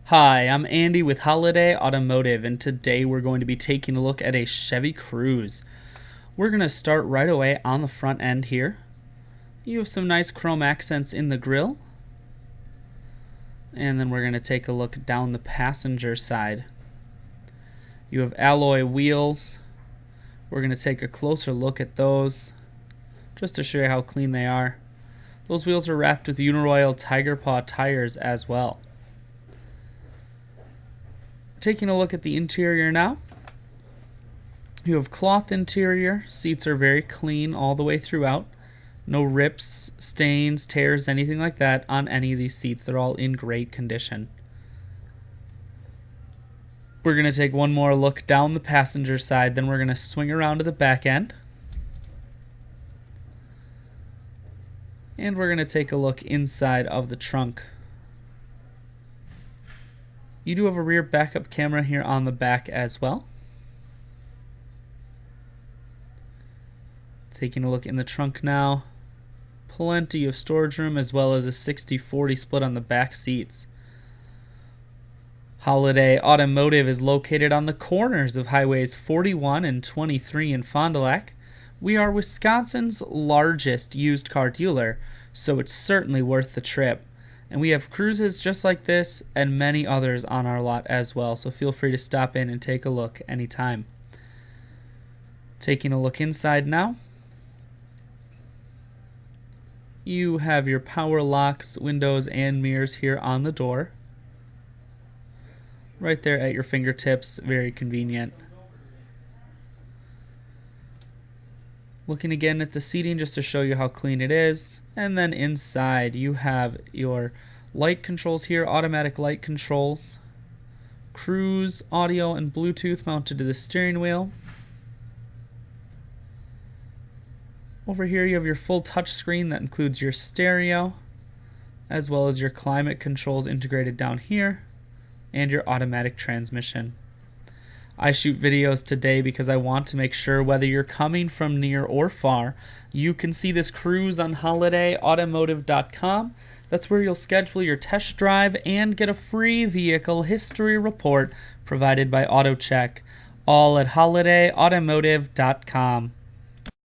Hi, I'm Andy with Holiday Automotive, and today we're going to be taking a look at a Chevy Cruze. We're going to start right away on the front end here. You have some nice chrome accents in the grille, and then we're going to take a look down the passenger side. You have alloy wheels. We're going to take a closer look at those just to show you how clean they are. Those wheels are wrapped with Uniroyal Tiger Paw tires as well. Taking a look at the interior now. You have cloth interior. Seats are very clean all the way throughout. No rips, stains, tears, anything like that on any of these seats. They're all in great condition. We're going to take one more look down the passenger side, then we're going to swing around to the back end. And we're going to take a look inside of the trunk. You do have a rear backup camera here on the back as well. Taking a look in the trunk now. Plenty of storage room as well as a 60-40 split on the back seats. Holiday Automotive is located on the corners of highways 41 and 23 in Fond du Lac. We are Wisconsin's largest used car dealer, so it's certainly worth the trip. And we have Cruzes just like this and many others on our lot as well, so feel free to stop in and take a look anytime. Taking a look inside now. You have your power locks, windows, and mirrors here on the door. Right there at your fingertips, very convenient. Looking again at the seating just to show you how clean it is. And then inside you have your light controls here, automatic light controls, cruise, audio, and Bluetooth mounted to the steering wheel. Over here you have your full touch screen that includes your stereo, as well as your climate controls integrated down here, and your automatic transmission. I shoot videos today because I want to make sure whether you're coming from near or far, you can see this Cruze on holidayautomotive.com. That's where you'll schedule your test drive and get a free vehicle history report provided by AutoCheck, all at holidayautomotive.com.